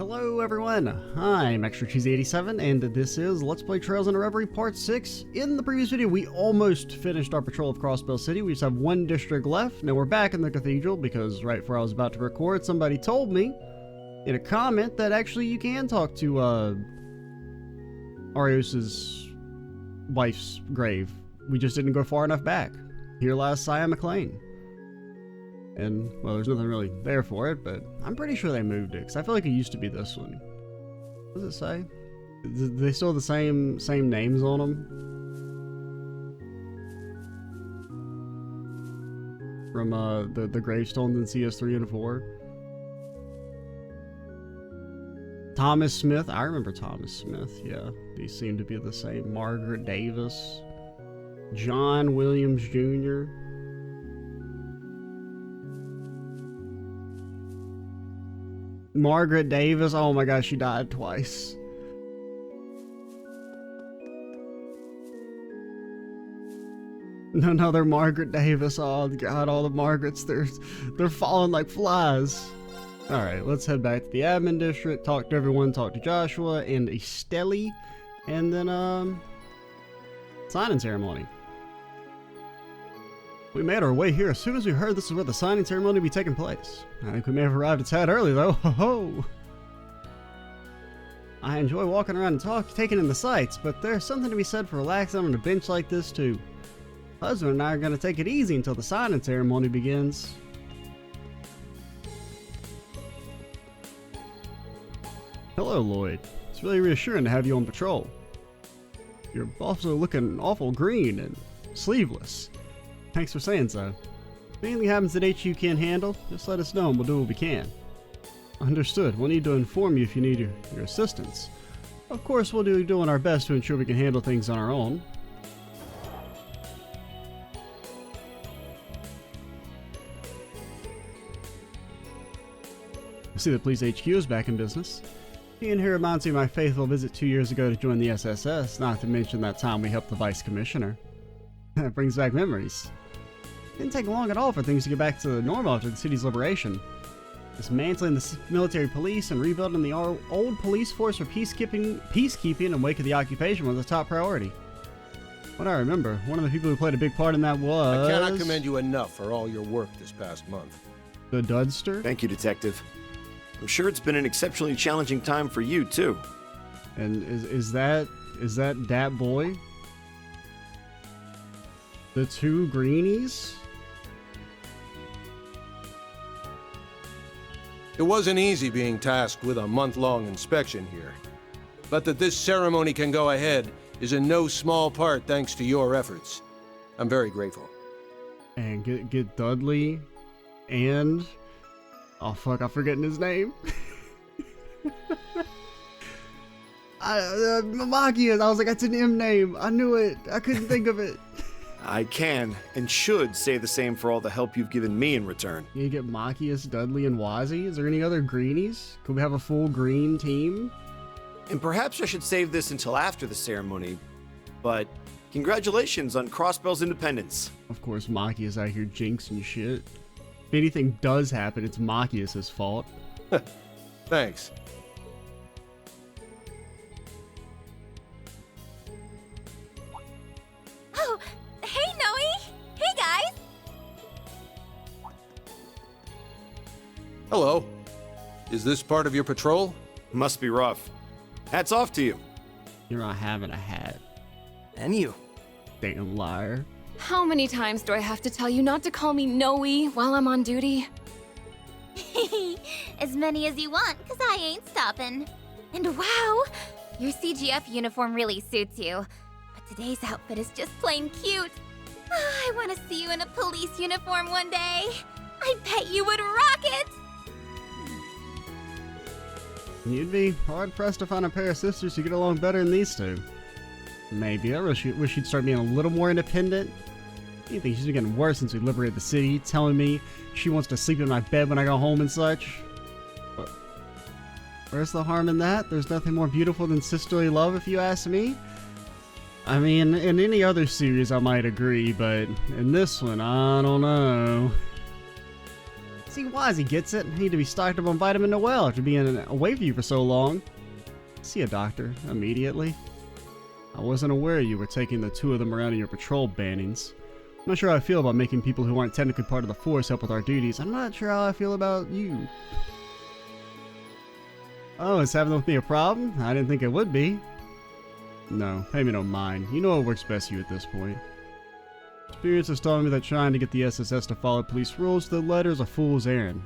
Hello everyone, I'm Extra Cheesy 87 and this is Let's Play Trails Into Reverie Part 6. In the previous video we almost finished our patrol of Crossbell City. We just have one district left. Now we're back in the cathedral because right before I was about to record somebody told me in a comment that actually you can talk to Arios's wife's grave. We just didn't go far enough back. Here lies Saya McLean. And, well, there's nothing really there for it, but I'm pretty sure they moved it, because I feel like it used to be this one. What does it say? Do they still have the same names on them? From, the gravestones in CS3 and 4? Thomas Smith. I remember Thomas Smith, yeah. These seem to be the same. Margaret Davis. John Williams Jr. Margaret Davis, oh my gosh, she died twice. No, they're Margaret Davis. Oh god, all the Margarets, they're falling like flies. Alright, let's head back to the admin district, talk to everyone, talk to Joshua and Esteli, and then, signing ceremony. We made our way here as soon as we heard this is where the signing ceremony would be taking place. I think we may have arrived a tad early though. Ho ho! I enjoy walking around and taking in the sights, but there's something to be said for relaxing on a bench like this too. Husband and I are going to take it easy until the signing ceremony begins. Hello Lloyd. It's really reassuring to have you on patrol. You're also looking awful green and sleeveless. Thanks for saying so. If anything happens that HQ can't handle, just let us know and we'll do what we can. Understood. We'll need to inform you if you need your assistance. Of course, we'll be doing our best to ensure we can handle things on our own. I see the police HQ is back in business. Being here reminds me of my faithful visit 2 years ago to join the SSS, not to mention that time we helped the Vice Commissioner. That brings back memories. Didn't take long at all for things to get back to normal after the city's liberation. Dismantling the military police and rebuilding the old police force for peacekeeping in the wake of the occupation was a top priority. What I remember, one of the people who played a big part in that was... I cannot commend you enough for all your work this past month. The Dudster? Thank you, Detective. I'm sure it's been an exceptionally challenging time for you, too. And is that Dat Boy? The two greenies? It wasn't easy being tasked with a month-long inspection here. But that this ceremony can go ahead is in no small part thanks to your efforts. I'm very grateful. And get Dudley and... oh fuck, I'm forgetting his name. Machias. I was like, that's an M name. I knew it. I couldn't think of it. I can and should say the same for all the help you've given me in return. You get Machias, Dudley, and Wazzy. Is there any other greenies? Could we have a full green team? And perhaps I should save this until after the ceremony, but congratulations on Crossbell's independence. Of course, Machias out here jinxing shit. If anything does happen, it's Machias' fault. Thanks. Oh, hey Noe! Hey guys! Hello. Is this part of your patrol? Must be rough. Hats off to you. You're not having a hat. And you. Damn liar. How many times do I have to tell you not to call me Noe while I'm on duty? As many as you want, cause I ain't stopping. And wow, your CGF uniform really suits you. But today's outfit is just plain cute. I want to see you in a police uniform one day. I bet you would rock it! You'd be hard-pressed to find a pair of sisters who get along better than these two. Maybe. I wish she'd start being a little more independent. You think she's been getting worse since we liberated the city, telling me she wants to sleep in my bed when I go home and such. But where's the harm in that? There's nothing more beautiful than sisterly love, if you ask me. I mean, in any other series I might agree, but in this one, I don't know. See, Wazzy gets it. I need to be stocked up on vitamin Noel after being away from you for so long. See a doctor immediately. I wasn't aware you were taking the two of them around in your patrol bannings. I'm not sure how I feel about making people who aren't technically part of the force help with our duties. I'm not sure how I feel about you. Oh, is having with me a problem? I didn't think it would be. No, pay me no mind. You know what works best for you at this point. Experience has taught me that trying to get the SSS to follow police rules to the letter is a fool's errand.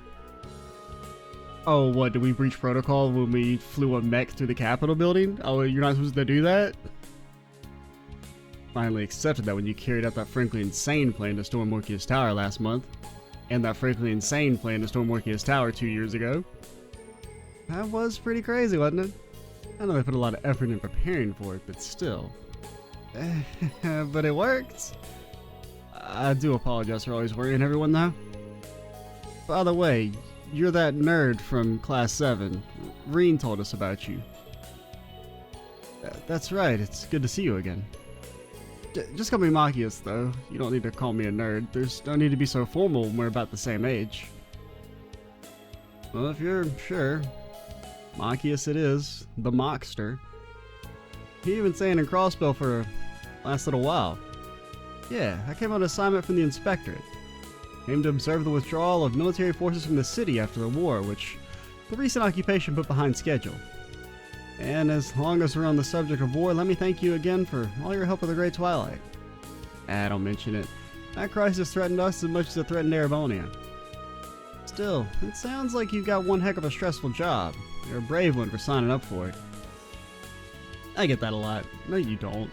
Oh, what, did we breach protocol when we flew a mech through the Capitol building? Oh, you're not supposed to do that? Finally accepted that when you carried out that frankly insane plan to storm Morpheus Tower last month. And that frankly insane plan to storm Morpheus Tower 2 years ago. That was pretty crazy, wasn't it? I know they put a lot of effort in preparing for it, but still. But it worked. I do apologize for always worrying everyone, though. By the way, you're that nerd from Class 7. Reen told us about you. That's right, it's good to see you again. Just call me Machias, though. You don't need to call me a nerd. There's no need to be so formal when we're about the same age. Well, if you're sure. Machias it is. The Mockster. He even staying in Crossbell for the last little while. Yeah, I came on assignment from the Inspectorate. Aimed to observe the withdrawal of military forces from the city after the war, which the recent occupation put behind schedule. And as long as we're on the subject of war, let me thank you again for all your help with the Great Twilight. Don't mention it. That crisis threatened us as much as it threatened Erebonia. Still, it sounds like you've got one heck of a stressful job. You're a brave one for signing up for it. I get that a lot. No, you don't.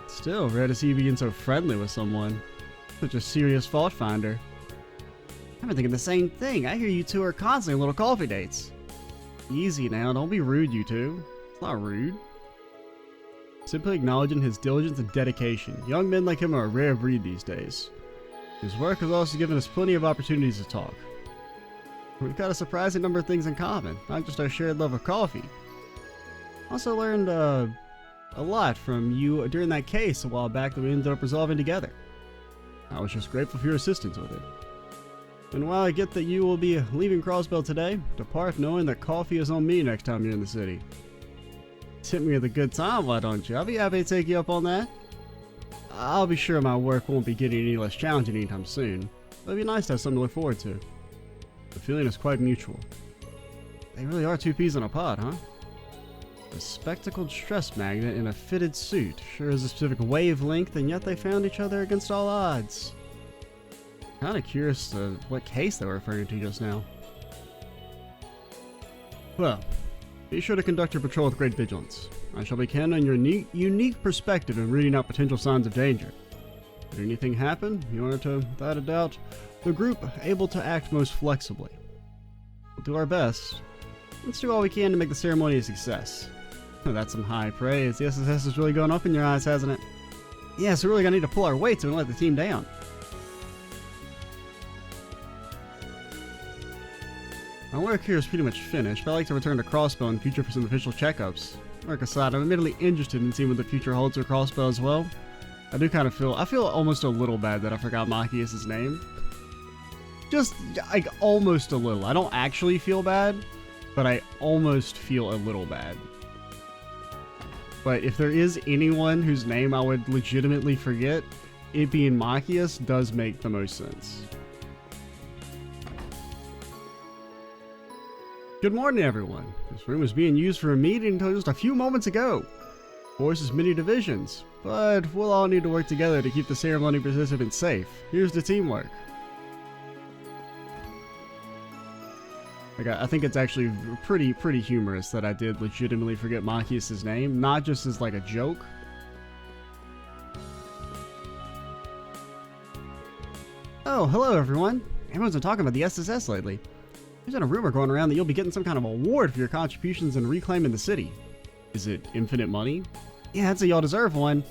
Still, rare to see you being so friendly with someone. Such a serious fault finder. I've been thinking the same thing. I hear you two are constantly on little coffee dates. Easy now, don't be rude, you two. It's not rude. Simply acknowledging his diligence and dedication. Young men like him are a rare breed these days. His work has also given us plenty of opportunities to talk. We've got a surprising number of things in common, not just our shared love of coffee. Also learned a lot from you during that case a while back that we ended up resolving together. I was just grateful for your assistance with it. And while I get that you will be leaving Crossbell today, depart knowing that coffee is on me next time you're in the city. Tip me with a good time, why don't you? I'll be happy to take you up on that. I'll be sure my work won't be getting any less challenging anytime soon. It'll be nice to have something to look forward to. The feeling is quite mutual. They really are two peas in a pod, huh? A spectacled stress magnet in a fitted suit. Sure is a specific wavelength, and yet they found each other against all odds. Kinda curious what case they were referring to just now. Well, be sure to conduct your patrol with great vigilance. I shall be counting on your unique perspective in rooting out potential signs of danger. Should anything happen, you are to, without a doubt, the group able to act most flexibly. We'll do our best. Let's do all we can to make the ceremony a success. That's some high praise. The SSS is really going up in your eyes, hasn't it? Yeah, so we're really gonna need to pull our weights and let the team down. My work here is pretty much finished, but I'd like to return to Crossbell in the future for some official checkups. Work aside, I'm admittedly interested in seeing what the future holds for Crossbell as well. I feel almost a little bad that I forgot Machias' name. Just, like, almost a little. I don't actually feel bad, but I almost feel a little bad. But if there is anyone whose name I would legitimately forget, it being Machias does make the most sense. Good morning, everyone. This room was being used for a meeting until just a few moments ago. Force has many divisions, but we'll all need to work together to keep the ceremony participants safe. Here's the teamwork. I think it's actually pretty humorous that I did legitimately forget Machias' name, not just as like a joke. Oh, hello everyone. Everyone's been talking about the SSS lately. There's been a rumor going around that you'll be getting some kind of award for your contributions in reclaiming the city. Is it infinite money? Yeah, I'd say y'all deserve one.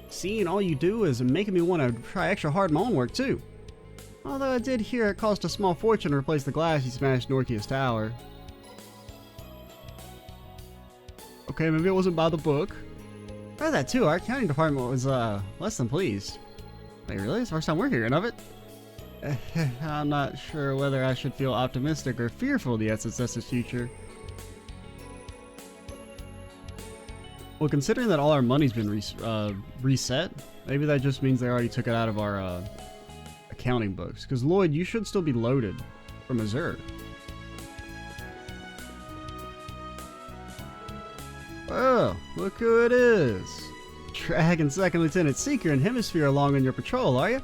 Seeing all you do is making me want to try extra hard in my own work too. Although I did hear it cost a small fortune to replace the glass you smashed in Orkia's tower. Okay, maybe it wasn't by the book. I heard that too. Our accounting department was less than pleased. Wait, really? It's the first time we're hearing of it. I'm not sure whether I should feel optimistic or fearful of the SSS's future. Well, considering that all our money's been reset, maybe that just means they already took it out of our accounting books. Because Lloyd, you should still be loaded from Azure. Oh, look who it is. Dragging Second Lieutenant Seeker and Hemisphere along on your patrol, are you?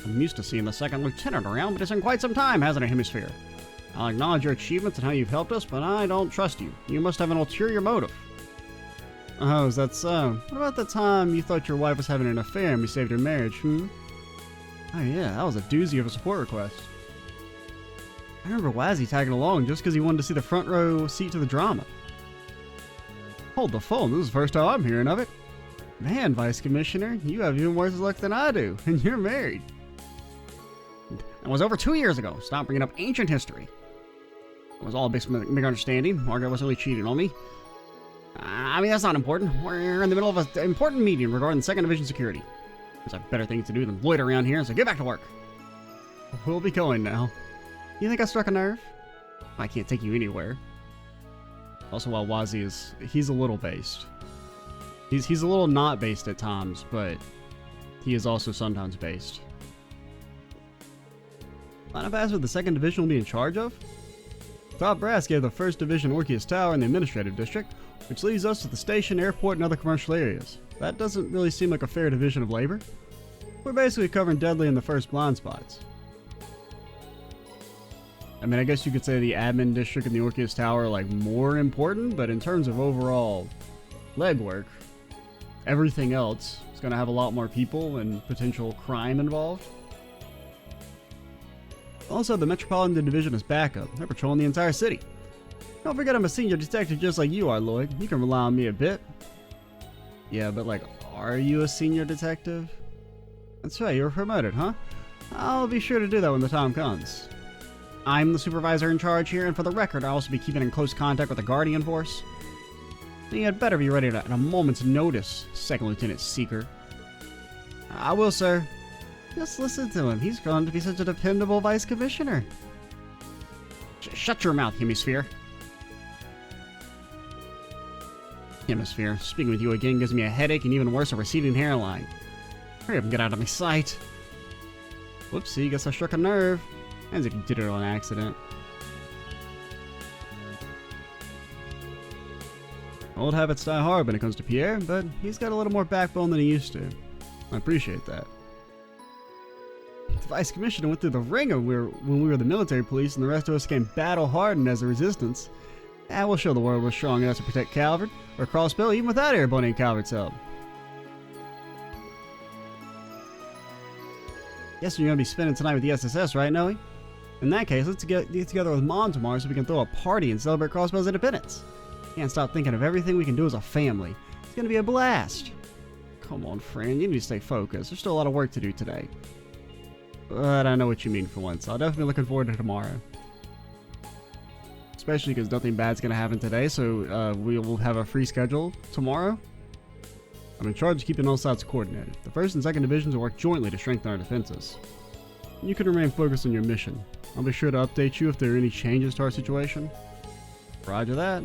I'm used to seeing the Second Lieutenant around, but it's been quite some time, hasn't it, Hemisphere? I'll acknowledge your achievements and how you've helped us, but I don't trust you. You must have an ulterior motive. Oh, is that so? What about the time you thought your wife was having an affair and we saved her marriage, Oh yeah, that was a doozy of a support request. I remember Wazzy tagging along just because he wanted to see the front row seat to the drama. Hold the phone, this is the first time I'm hearing of it. Man, Vice Commissioner, you have even worse luck than I do, and you're married. It was over 2 years ago. Stop bringing up ancient history. It was all a big misunderstanding. Margaret was only cheating on me. I mean, that's not important. We're in the middle of an important meeting regarding 2nd Division security. There's better things to do than loiter around here, so get back to work. We'll be going now. You think I struck a nerve? I can't take you anywhere. Also, while Wazzy he's a little based. He's a little not based at times, but he is also sometimes based. Final pass what the 2nd Division will be in charge of? Top Brass gave the 1st Division Orpheus Tower in the Administrative District, which leaves us with the station, airport, and other commercial areas. That doesn't really seem like a fair division of labor. We're basically covering deadly in the first blind spots. I mean, I guess you could say the admin district and the Orpheus Tower are like more important, but in terms of overall legwork, everything else is going to have a lot more people and potential crime involved. Also, the Metropolitan Division is backup. They're patrolling the entire city. Don't forget I'm a senior detective just like you are, Lloyd. You can rely on me a bit. Yeah, but like, are you a senior detective? That's right, you were promoted, huh? I'll be sure to do that when the time comes. I'm the supervisor in charge here, and for the record, I'll also be keeping in close contact with the Guardian Force. You had better be ready at a moment's notice, 2nd Lieutenant Seeker. I will, sir. Just listen to him. He's grown to be such a dependable Vice Commissioner. Shut your mouth, Hemisphere. Hemisphere, speaking with you again gives me a headache and even worse, a receding hairline. Hurry up and get out of my sight. Whoopsie, guess I struck a nerve. As if you did it on accident. Old habits die hard when it comes to Pierre, but he's got a little more backbone than he used to. I appreciate that. The Vice Commissioner went through the ringer when we were the military police and the rest of us came battle-hardened as a resistance. And we'll show the world we're strong enough to protect Calvert, or Crossbell, even without Airborne and Calvert's help. Guess you're gonna be spending tonight with the SSS, right, Noe? In that case, let's get together with Mom tomorrow so we can throw a party and celebrate Crossbell's independence. Can't stop thinking of everything we can do as a family. It's gonna be a blast. Come on, friend, you need to stay focused. There's still a lot of work to do today. But I know what you mean for once. I'll definitely be looking forward to tomorrow. Especially because nothing bad's gonna happen today, so we will have a free schedule tomorrow. I'm in charge of keeping all sides coordinated. The 1st and 2nd Divisions will work jointly to strengthen our defenses. You can remain focused on your mission. I'll be sure to update you if there are any changes to our situation. Roger that.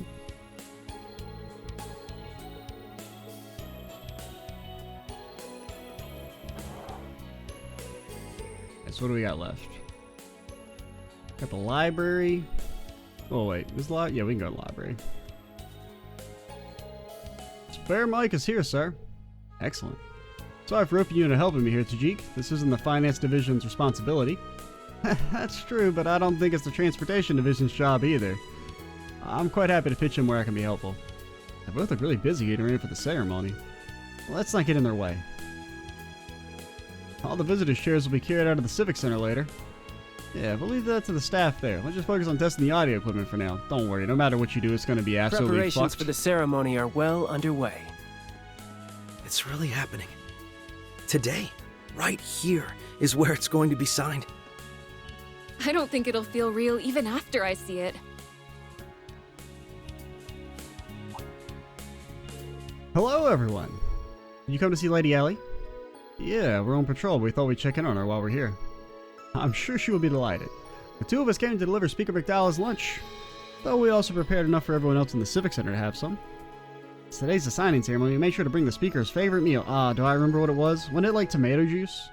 Okay, so what do we got left? Got the library. Oh wait, yeah, we can go to the library. Spare Mike is here, sir. Excellent. Sorry for roping you into helping me here, Tajik. This isn't the Finance Division's responsibility. That's true, but I don't think it's the Transportation Division's job either. I'm quite happy to pitch in where I can be helpful. They both look really busy getting ready for the ceremony. Well, let's not get in their way. All the visitors' chairs will be carried out of the Civic Center later. Yeah, we'll leave that to the staff there. Let's just focus on testing the audio equipment for now. Don't worry, no matter what you do, it's going to be absolutely Preparations fucked. for the ceremony are well underway. It's really happening. Today, right here, is where it's going to be signed. I don't think it'll feel real even after I see it. Hello, everyone. You come to see Lady Ellie? Yeah, we're on patrol, but we thought we'd check in on her while we're here. I'm sure she will be delighted. The two of us came to deliver Speaker McDowell's lunch, though we also prepared enough for everyone else in the Civic Center to have some. Today's the signing ceremony. We made sure to bring the speaker's favorite meal. Do I remember what it was? Wasn't it like tomato juice?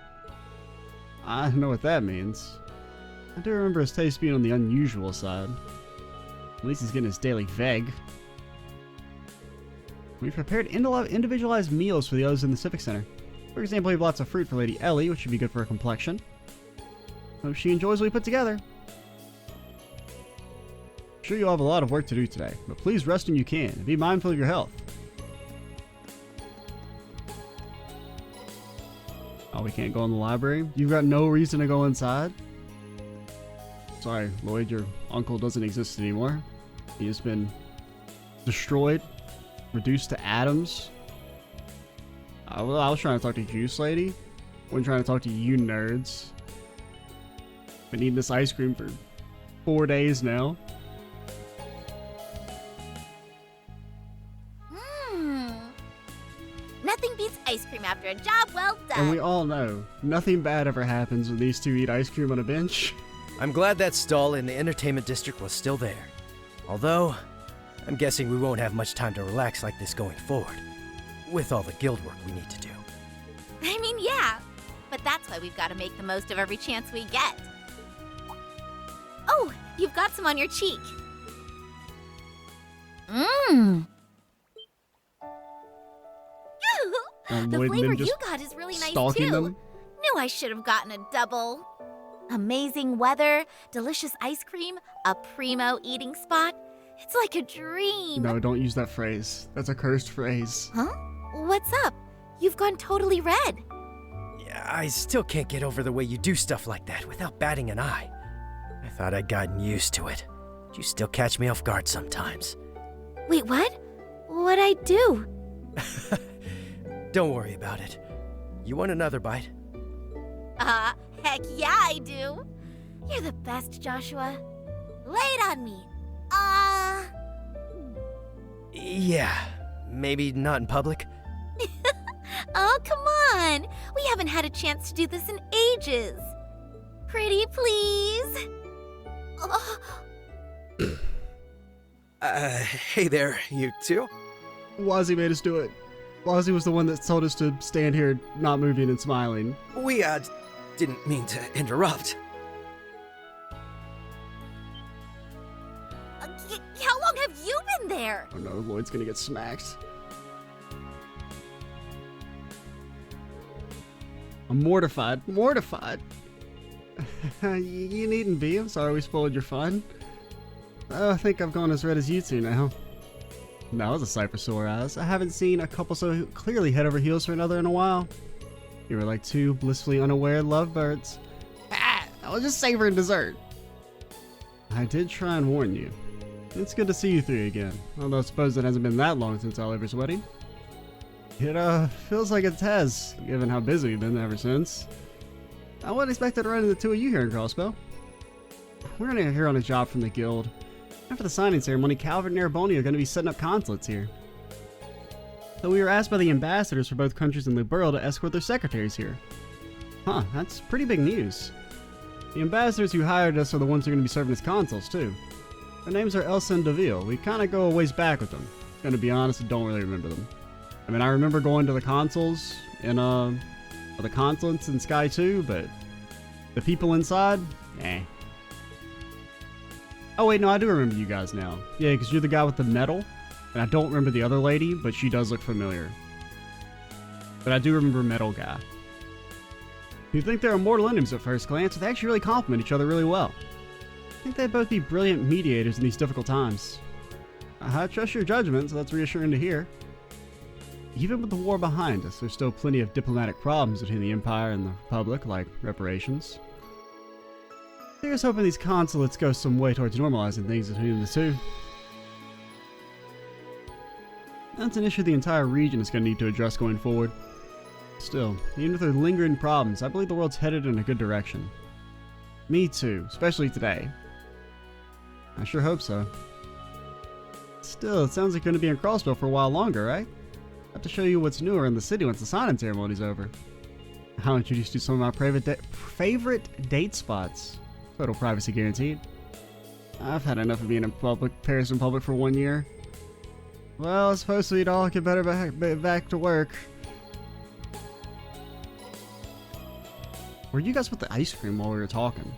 I don't know what that means. I do remember his taste being on the unusual side. At least he's getting his daily veg. We prepared individualized meals for the others in the Civic Center. For example, we have lots of fruit for Lady Ellie, which should be good for her complexion. Hope she enjoys what we put together. I'm sure you'll have a lot of work to do today, but please rest when you can and be mindful of your health. Oh, we can't go in the library? You've got no reason to go inside? Sorry, Lloyd, your uncle doesn't exist anymore. He has been destroyed, reduced to atoms. Well, I was trying to talk to Juice Lady. I wasn't trying to talk to you nerds. Been eating this ice cream for 4 days now. Nothing beats ice cream after a job well done. And we all know, nothing bad ever happens when these two eat ice cream on a bench. I'm glad that stall in the entertainment district was still there. Although, I'm guessing we won't have much time to relax like this going forward, with all the guild work we need to do. I mean, yeah, but that's why we've got to make the most of every chance we get. Oh, you've got some on your cheek. The flavor you got is really nice too. Them. Knew I should have gotten a double. Amazing weather, delicious ice cream, a primo eating spot. It's like a dream. No, don't use that phrase. That's a cursed phrase. Huh? What's up? You've gone totally red. Yeah, I still can't get over the way you do stuff like that without batting an eye. I thought I'd gotten used to it, but you still catch me off guard sometimes. Wait, what? What'd I do? Don't worry about it. You want another bite? Heck yeah I do. You're the best, Joshua. Lay it on me. Yeah, maybe not in public. Oh, come on. We haven't had a chance to do this in ages. Pretty please. Hey there, you two. Wazzy made us do it. Wazzy was the one that told us to stand here not moving and smiling. We, didn't mean to interrupt. How long have you been there? Oh no, Lloyd's gonna get smacked. I'm mortified. Mortified. You needn't be. I'm sorry we spoiled your fun. I think I've gone as red as you two now. That was a sight for sore eyes. I haven't seen a couple so clearly head over heels for another in a while. You were like two blissfully unaware lovebirds. I was just savoring dessert. I did try and warn you. It's good to see you three again, although I suppose it hasn't been that long since Oliver's wedding. It feels like it has, given how busy we've been ever since. I wasn't expecting to run into the two of you here in Crossbell. We're here on a job from the guild. After the signing ceremony, Calvert and Erebony are going to be setting up consulates here. So we were asked by the ambassadors for both countries in the borough to escort their secretaries here. Huh, that's pretty big news. The ambassadors who hired us are the ones who are going to be serving as consuls too. Their names are Elsa and Deville. We kind of go a ways back with them. Gonna be honest, I don't really remember them. I mean, I remember going to the consuls in, or the consulates in Sky 2, but the people inside, eh. Oh wait, no, I do remember you guys now. Yeah, because you're the guy with the medal, and I don't remember the other lady, but she does look familiar. But I do remember Metal Guy. You think they're immortal enemies at first glance, but they actually really complement each other really well. I think they'd both be brilliant mediators in these difficult times. I trust your judgment, so that's reassuring to hear. Even with the war behind us, there's still plenty of diplomatic problems between the Empire and the Republic, like reparations. Here's hoping these consulates go some way towards normalizing things between the two. That's an issue the entire region is going to need to address going forward. Still, even if there are lingering problems, I believe the world's headed in a good direction. Me too, especially today. I sure hope so. Still, it sounds like you're going to be in Crossbell for a while longer, right? I have to show you what's newer in the city once the signing ceremony's over. I'll introduce you to some of my favorite date spots. Total privacy guaranteed. I've had enough of being in Paris in public for 1 year. Well, it's supposed to be all get better back to work. Where you guys put the ice cream while we were talking?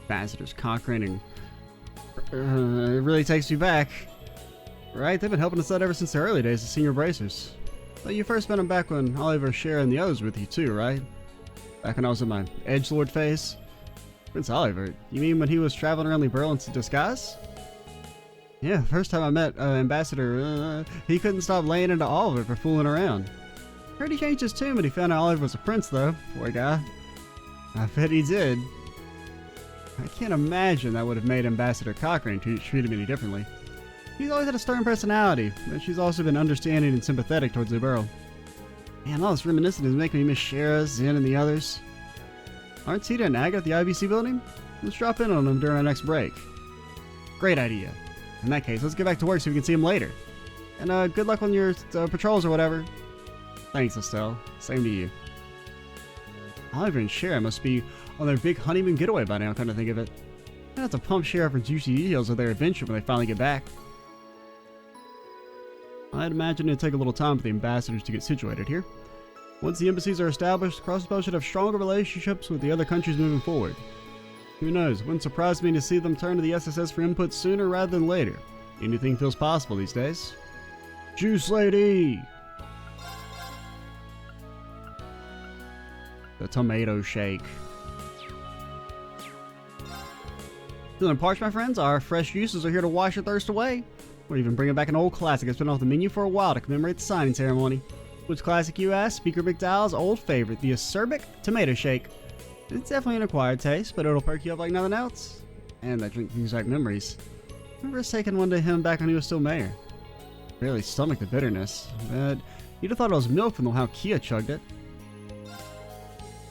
Ambassadors conquering. It really takes you back. Right? They've been helping us out ever since the early days of Senior Bracers. But you first met them back when Oliver was sharing the O's with you too, right? Back when I was in my edgelord phase. Prince Oliver, you mean when he was traveling around the Burl in disguise? Yeah, the first time I met Ambassador, he couldn't stop laying into Oliver for fooling around. Heard he changed his tune when he found out Oliver was a prince though, poor guy. I bet he did. I can't imagine that would have made Ambassador Cochrane treat him any differently. He's always had a stern personality, but she's also been understanding and sympathetic towards the Burl. Man, all this reminiscing is making me miss Shara, Zen, and the others. Aren't Tita and Aga at the IBC building? Let's drop in on them during our next break. Great idea. In that case, let's get back to work so we can see them later. And good luck on your patrols or whatever. Thanks, Estelle. Same to you. Oliver and Shara must be on their big honeymoon getaway by now, come to think of it. I'll have to pump Shara for juicy details of their adventure when they finally get back. I'd imagine it'd take a little time for the ambassadors to get situated here. Once the embassies are established, Crossbell should have stronger relationships with the other countries moving forward. Who knows, wouldn't surprise me to see them turn to the SSS for input sooner rather than later. Anything feels possible these days. Juice Lady! The tomato shake. Feeling parched, my friends? Our fresh juices are here to wash your thirst away. We're even bringing back an old classic that's been off the menu for a while to commemorate the signing ceremony. Which classic, you ask? Speaker McDowell's old favorite, the acerbic tomato shake. It's definitely an acquired taste, but it'll perk you up like nothing else. And that drink brings back memories. I remember us taking one to him back when he was still mayor. Barely stomached the bitterness, but you'd have thought it was milk from how Kia chugged it.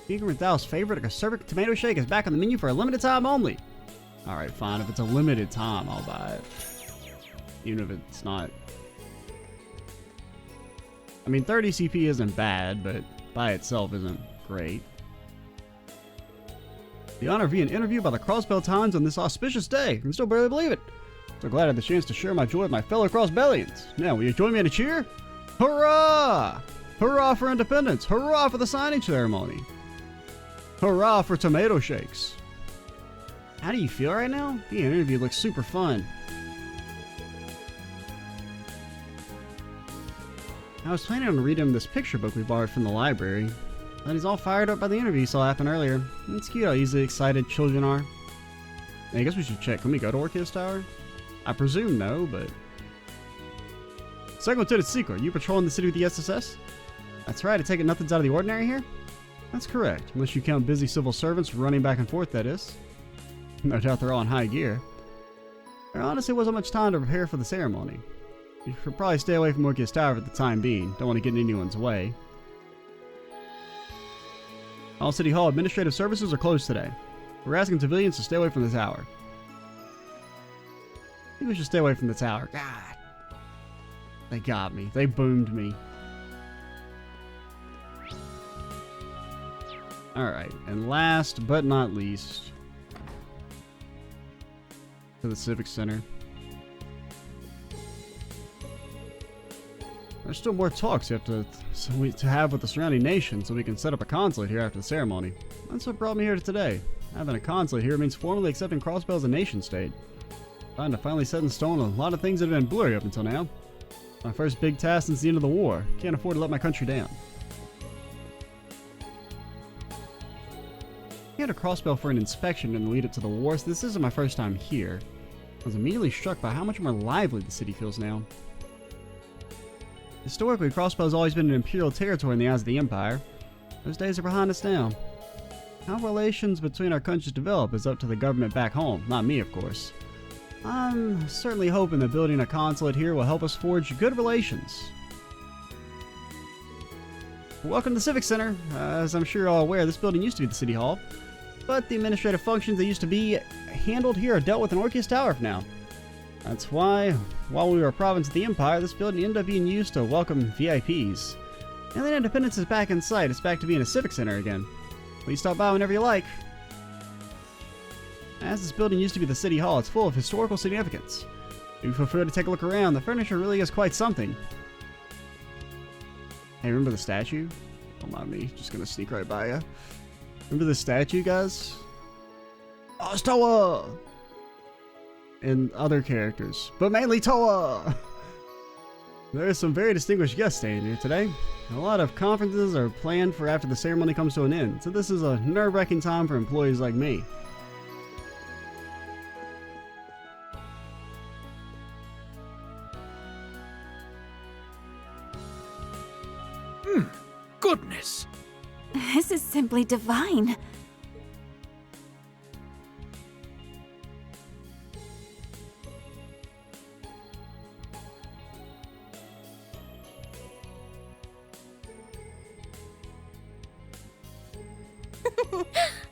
Speaker McDowell's favorite acerbic tomato shake is back on the menu for a limited time only. Alright, fine. If it's a limited time, I'll buy it. Even if it's not. I mean, 30 CP isn't bad, but by itself isn't great. The honor of being interviewed by the Crossbell Times on this auspicious day. I can still barely believe it. So glad I had the chance to share my joy with my fellow Crossbellians. Now, will you join me in a cheer? Hurrah! Hurrah for independence! Hurrah for the signing ceremony! Hurrah for tomato shakes! How do you feel right now? Being interviewed looks super fun. I was planning on reading him this picture book we borrowed from the library, but he's all fired up by the interview you saw happen earlier. It's cute how easily excited children are. I guess we should check. Can we go to Orchis Tower? I presume no, but... Second Lieutenant Seeker, are you patrolling the city with the SSS? That's right, I take it nothing's out of the ordinary here? That's correct, unless you count busy civil servants running back and forth, that is. No doubt they're all in high gear. There honestly wasn't much time to prepare for the ceremony. You should probably stay away from Orchis Tower for the time being. Don't want to get in anyone's way. All City Hall administrative services are closed today. We're asking civilians to stay away from the tower. I think we should stay away from the tower. God. They got me. They boomed me. Alright, and last but not least, to the Civic Center. There's still more talks you have to have with the surrounding nations so we can set up a consulate here after the ceremony. That's what brought me here today. Having a consulate here means formally accepting Crossbell as a nation state. Time to finally set in stone a lot of things that have been blurry up until now. My first big task since the end of the war. Can't afford to let my country down. I had a Crossbell for an inspection in the lead up to the war, so this isn't my first time here. I was immediately struck by how much more lively the city feels now. Historically, Crossbell has always been an imperial territory in the eyes of the Empire. Those days are behind us now. How relations between our countries develop is up to the government back home, not me, of course. I'm certainly hoping that building a consulate here will help us forge good relations. Welcome to the Civic Center. As I'm sure you're all aware, this building used to be the City Hall, but the administrative functions that used to be handled here are dealt with in Orchis Tower for now. That's why, while we were a province of the Empire, this building ended up being used to welcome VIPs. Now that Independence is back in sight, it's back to being a civic center again. Please stop by whenever you like. As this building used to be the city hall, it's full of historical significance. If you feel free to take a look around, the furniture really is quite something. Hey, remember the statue? Don't mind me, just gonna sneak right by you. Remember the statue, guys? Oh, it's Toa! And other characters, but mainly Toa! There are some very distinguished guests staying here today. A lot of conferences are planned for after the ceremony comes to an end, so this is a nerve-wracking time for employees like me. Goodness! This is simply divine.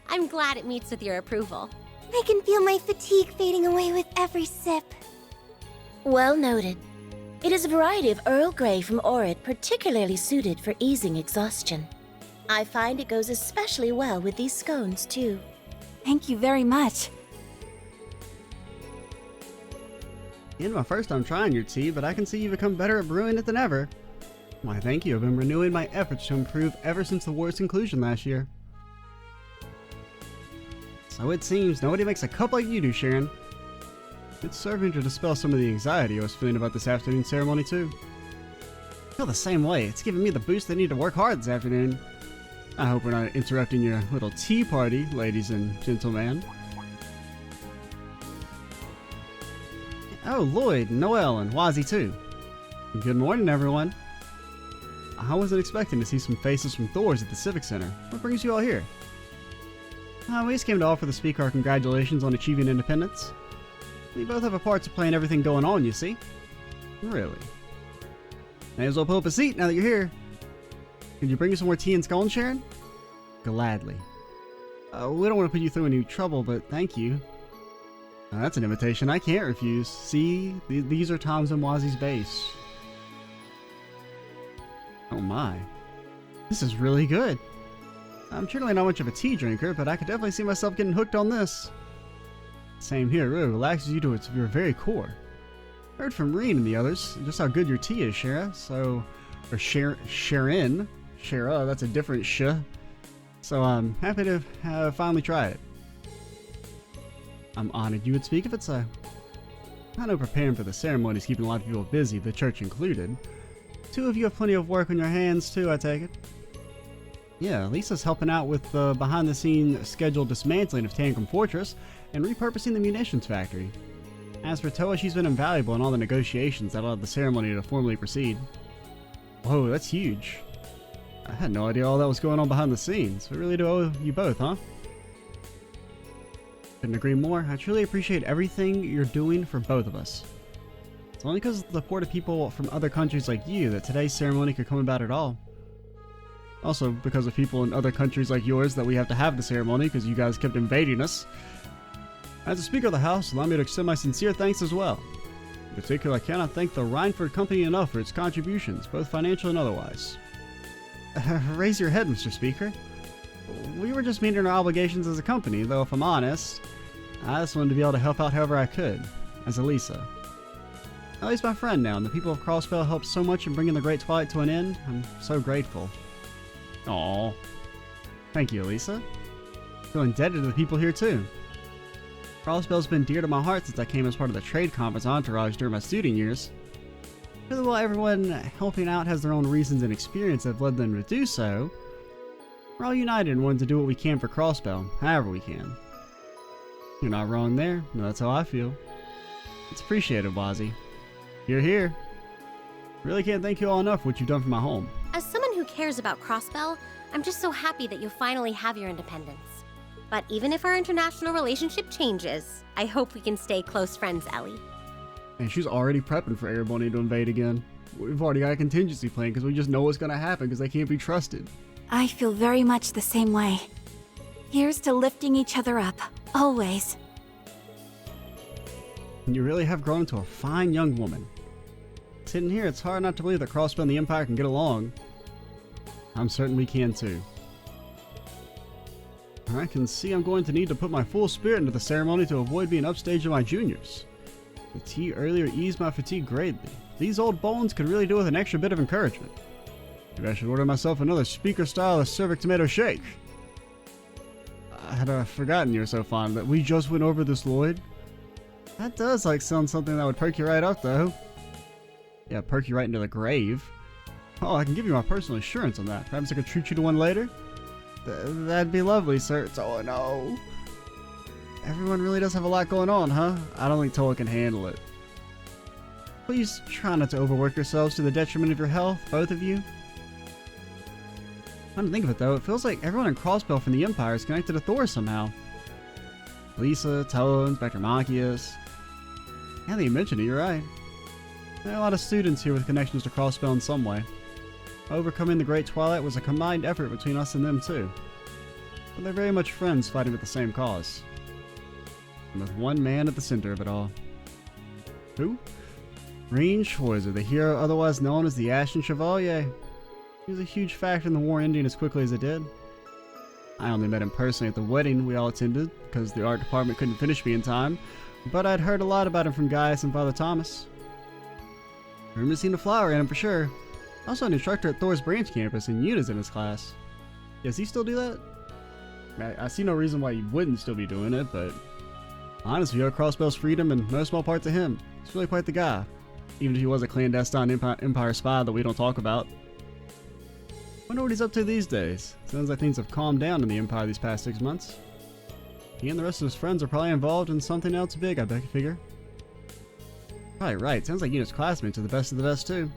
I'm glad it meets with your approval. I can feel my fatigue fading away with every sip. Well noted. It is a variety of Earl Grey from Orid particularly suited for easing exhaustion. I find it goes especially well with these scones, too. Thank you very much. It's my first time trying your tea, but I can see you've become better at brewing it than ever. Why, thank you. I've been renewing my efforts to improve ever since the war's conclusion last year. So it seems nobody makes a cup like you do, Sharon. It's serving to dispel some of the anxiety I was feeling about this afternoon's ceremony, too. I feel the same way. It's giving me the boost I need to work hard this afternoon. I hope we're not interrupting your little tea party, ladies and gentlemen. Oh, Lloyd, Noel, and Wazzy, too. Good morning, everyone. I wasn't expecting to see some faces from Thor's at the Civic Center. What brings you all here? We just came to offer the speaker our congratulations on achieving independence. We both have a part to play in everything going on, you see. Really? May as well pull up a seat now that you're here. Could you bring us some more tea and scones, Sharon? Gladly. We don't want to put you through any trouble, but thank you. That's an invitation I can't refuse. See, these are Tom's and Wazzy's base. Oh my. This is really good. I'm certainly not much of a tea drinker, but I could definitely see myself getting hooked on this. Same here, it really relaxes you to your very core. Heard from Reen and the others just how good your tea is, Shara. Or Sharon. Shara, that's a different sh. So I'm happy to finally try it. I'm honored you would speak if it's I know preparing for the ceremony is keeping a lot of people busy, the church included. Two of you have plenty of work on your hands too, I take it. Yeah, Lisa's helping out with the behind-the-scenes scheduled dismantling of Tangrum Fortress and repurposing the munitions factory. As for Toa, she's been invaluable in all the negotiations that allowed the ceremony to formally proceed. Whoa, that's huge. I had no idea all that was going on behind the scenes. We really do owe you both, huh? Couldn't agree more. I truly appreciate everything you're doing for both of us. It's only because of the support of people from other countries like you that today's ceremony could come about at all. Also, because of people in other countries like yours that we have to have the ceremony because you guys kept invading us. As a Speaker of the House, allow me to extend my sincere thanks as well. In particular, I cannot thank the Rhineford Company enough for its contributions, both financial and otherwise. Raise your head, Mr. Speaker. We were just meeting our obligations as a company, though if I'm honest, I just wanted to be able to help out however I could, as Elisa. Ellie's my friend now, and the people of Crossbell helped so much in bringing the Great Twilight to an end. I'm so grateful. Aww. Thank you, Elisa. I feel indebted to the people here, too. Crossbell's been dear to my heart since I came as part of the trade conference entourage during my student years. Really, while everyone helping out has their own reasons and experience that have led them to do so, we're all united and wanting to do what we can for Crossbell, however we can. You're not wrong there. No, that's how I feel. It's appreciated, Wazzy. You're here. Really can't thank you all enough for what you've done for my home. As someone who cares about Crossbell, I'm just so happy that you finally have your independence. But even if our international relationship changes, I hope we can stay close friends, Ellie. And she's already prepping for everybody to invade again. We've already got a contingency plan because we just know what's going to happen because they can't be trusted. I feel very much the same way. Here's to lifting each other up, always. You really have grown into a fine young woman. Sitting here, it's hard not to believe that Crossbell and the Empire can get along. I'm certain we can too. I can see I'm going to need to put my full spirit into the ceremony to avoid being upstaged of my juniors. The tea earlier eased my fatigue greatly. These old bones could really do with an extra bit of encouragement. Maybe I should order myself another speaker-style acerbic tomato shake. I had forgotten you were so fond that we just went over this, Lloyd. That does sound something that would perk you right up, though. Yeah, perk you right into the grave. Oh, I can give you my personal assurance on that. Perhaps I could treat you to one later? That'd be lovely, sir. Oh, no. Everyone really does have a lot going on, huh? I don't think Toa can handle it. Please try not to overwork yourselves to the detriment of your health, both of you. Come to think of it, though, it feels like everyone in Crossbell from the Empire is connected to Thor somehow. Lisa, Toa, Inspector Machias. Now that you mention it, you're right. There are a lot of students here with connections to Crossbell in some way. Overcoming the Great Twilight was a combined effort between us and them, too. But they're very much friends fighting with the same cause. And with one man at the center of it all. Who? Green Schweizer, the hero otherwise known as the Ashen Chevalier. He was a huge factor in the war ending as quickly as it did. I only met him personally at the wedding we all attended, because the art department couldn't finish me in time, but I'd heard a lot about him from Gaius and Father Thomas. Remember seeing a flower in him for sure. Also an instructor at Thor's branch campus, and Yuna's in his class. Does he still do that? I see no reason why he wouldn't still be doing it, but honestly, Crossbell's freedom in no small part to him. He's really quite the guy, even if he was a clandestine Empire spy that we don't talk about. Wonder what he's up to these days. Sounds like things have calmed down in the Empire these past 6 months. He and the rest of his friends are probably involved in something else big, I bet you figure. Probably right. Sounds like Yuna's classmates are the best of the best too.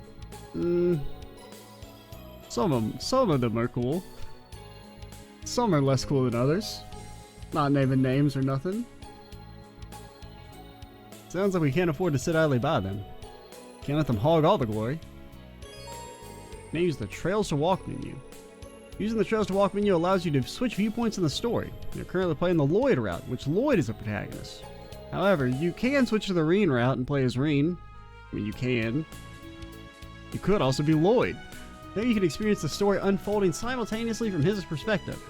Some of them are cool. Some are less cool than others. Not naming names or nothing. Sounds like we can't afford to sit idly by them. Can't let them hog all the glory. Now use the Trails to Walk menu. Using the Trails to Walk menu allows you to switch viewpoints in the story. You're currently playing the Lloyd route, which Lloyd is a protagonist. However, you can switch to the Reen route and play as Reen. I mean, you can. You could also be Lloyd. There you can experience the story unfolding simultaneously from his perspective.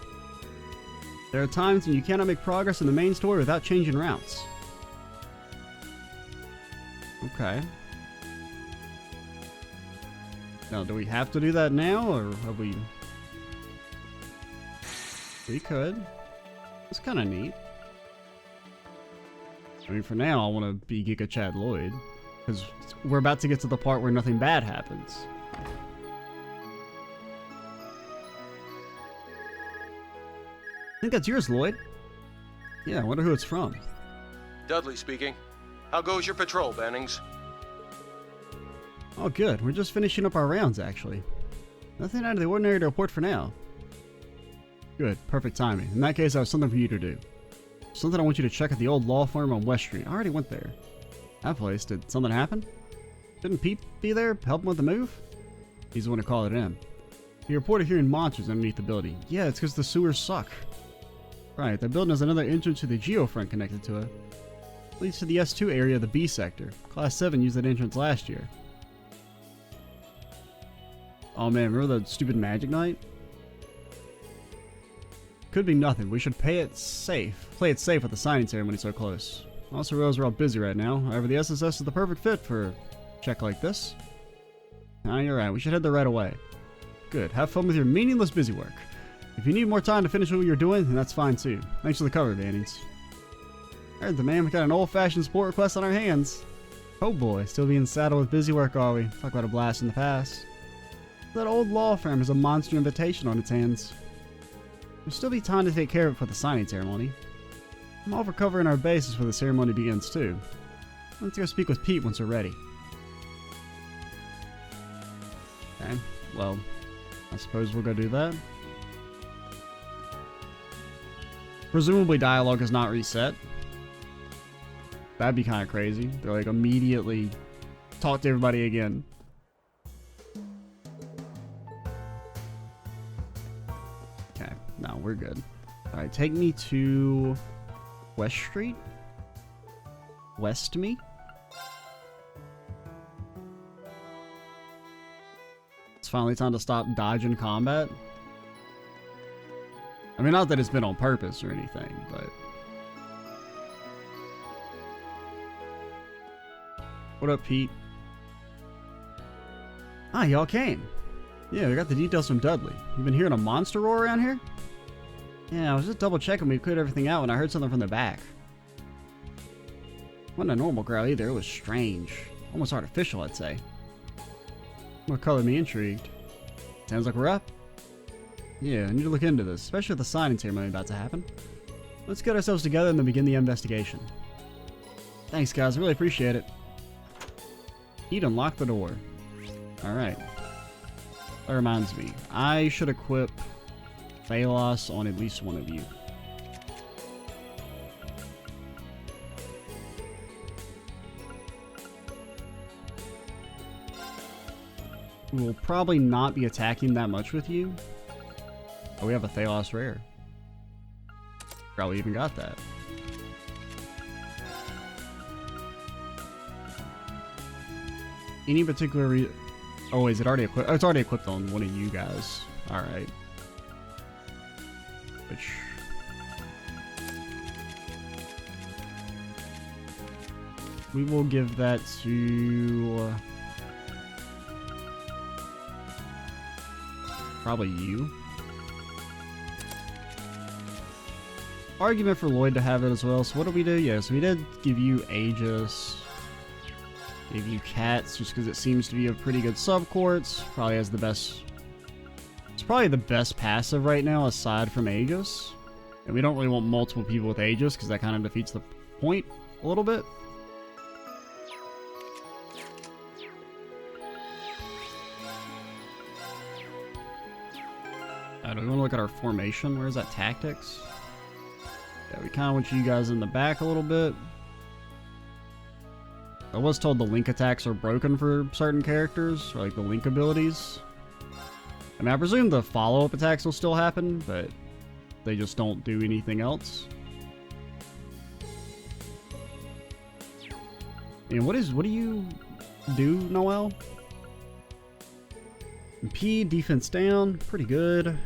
There are times when you cannot make progress in the main story without changing routes. Okay. Now, do we have to do that now, or have we... We could. It's kind of neat. I mean, for now, I want to be Giga Chad Lloyd, because we're about to get to the part where nothing bad happens. I think that's yours, Lloyd. Yeah, I wonder who it's from. Dudley speaking. How goes your patrol, Bannings? Oh, good. We're just finishing up our rounds, actually. Nothing out of the ordinary to report for now. Good. Perfect timing. In that case, I have something for you to do. Something I want you to check at the old law firm on West Street. I already went there. That place. Did something happen? Shouldn't Pete be there, helping with the move? He's the one who called it in. He reported hearing monsters underneath the building. Yeah, it's because the sewers suck. Right, the building has another entrance to the Geofront connected to it. Leads to the S2 area of the B sector. Class 7 used that entrance last year. Oh man, remember the stupid Magic Night? Could be nothing. We should play it safe with the signing ceremony so close. Also realize we're all busy right now. However, the SSS is the perfect fit for a check like this. You're right. We should head there right away. Good. Have fun with your meaningless busy work. If you need more time to finish what you're doing, then that's fine too. Thanks for the cover, Bannings. Alright, the man, we got an old-fashioned sport request on our hands. Oh boy, still being saddled with busy work, are we? Talk about a blast in the past. That old law firm has a monster invitation on its hands. There'll still be time to take care of it for the signing ceremony. I'm all for covering our bases before the ceremony begins too. Let's go speak with Pete once we're ready. Okay, well, I suppose we'll go do that. Presumably dialogue is not reset. That'd be kind of crazy. They're like immediately talk to everybody again. Okay, no, we're good. Alright, take me to West Street? West me? It's finally time to stop dodging combat. I mean, not that it's been on purpose or anything, but... What up, Pete? Ah, y'all came. Yeah, we got the details from Dudley. You've been hearing a monster roar around here? Yeah, I was just double checking we cleared everything out when I heard something from the back. Wasn't a normal growl either, it was strange. Almost artificial, I'd say. What colored me intrigued. Sounds like we're up. Yeah, I need to look into this, especially with the signing ceremony about to happen. Let's get ourselves together and then begin the investigation. Thanks, guys, I really appreciate it. He'd unlock the door. Alright. That reminds me, I should equip Phalos on at least one of you. We will probably not be attacking that much with you. Oh, we have a Thalos rare. Probably even got that. Any particular oh, is it already equipped? Oh, it's already equipped on one of you guys. Alright. Which... we will give that to... probably you. Argument for Lloyd to have it as well. So what did we do? Yes, we did give you Aegis. Gave you Cats just because it seems to be a pretty good subcourt. Probably has the best... it's probably the best passive right now aside from Aegis. And we don't really want multiple people with Aegis because that kind of defeats the point a little bit. Do we want to look at our formation? Where is that? Tactics? Yeah, we kind of want you guys in the back a little bit. I was told the link attacks are broken for certain characters, or like the link abilities. I mean, I presume the follow-up attacks will still happen, but they just don't do anything else. And what do you do, Noel? P, defense down, pretty good.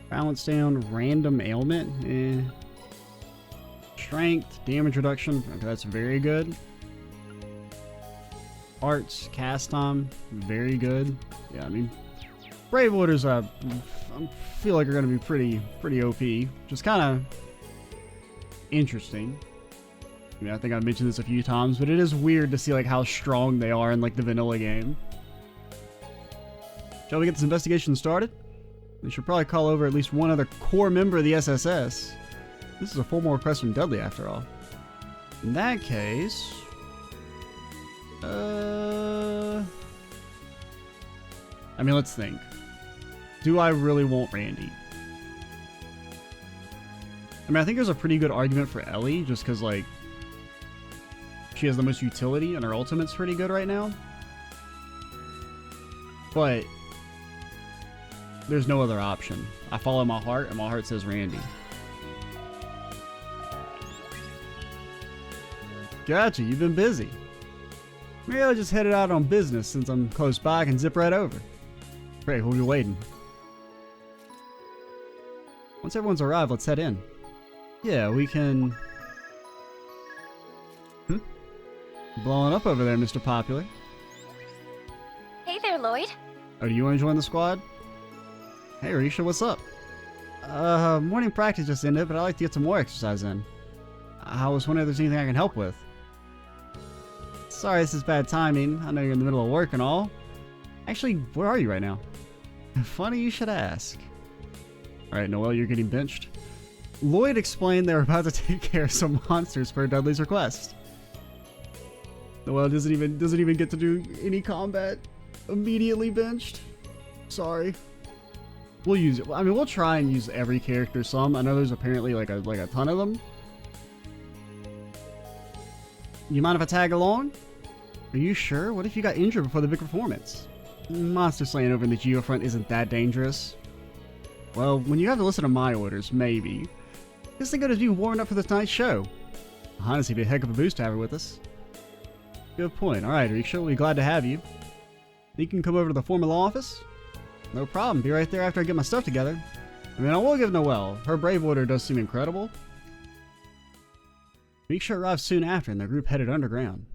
Balance down, random ailment, eh. Strength, damage reduction, okay, that's very good. Arts, cast time, very good. Yeah, I mean, Brave Orders, I feel like are going to be pretty OP. Just kind of interesting. I mean, I think I've mentioned this a few times, but it is weird to see like how strong they are in like the vanilla game. Shall we get this investigation started? We should probably call over at least one other core member of the SSS. This is a formal request from Dudley, after all. In that case... I mean, let's think. Do I really want Randy? I mean, I think there's a pretty good argument for Ellie, just because, like, she has the most utility, and her ultimate's pretty good right now. But... there's no other option. I follow my heart, and my heart says Randy. Gotcha, you've been busy. Maybe I'll just headed out on business since I'm close by. I can zip right over. Great, we'll be waiting. Once everyone's arrived, let's head in. Yeah, we can... Blowing up over there, Mr. Popular. Hey there, Lloyd. Oh, do you want to join the squad? Hey, Risha, what's up? Morning practice just ended, but I'd like to get some more exercise in. I was wondering if there's anything I can help with. Sorry, this is bad timing. I know you're in the middle of work and all. Actually, where are you right now? Funny you should ask. Alright, Noel, you're getting benched. Lloyd explained they were about to take care of some monsters per Dudley's request. Noel doesn't even get to do any combat. Immediately benched. Sorry. We'll use it. I mean, we'll try and use every character some. I know there's apparently like a ton of them. You mind if I tag along? Are you sure? What if you got injured before the big performance? Monster slaying over in the Geofront isn't that dangerous. Well, when you have to listen to my orders, maybe. Guess they got to be warming up for this night's show. Honestly, it'd be a heck of a boost to have her with us. Good point. Alright, Riksha, we'll be glad to have you. You can come over to the formal office? No problem. Be right there after I get my stuff together. I mean, I will give Noelle. Her brave order does seem incredible. Meeksha arrived soon after, and the group headed underground.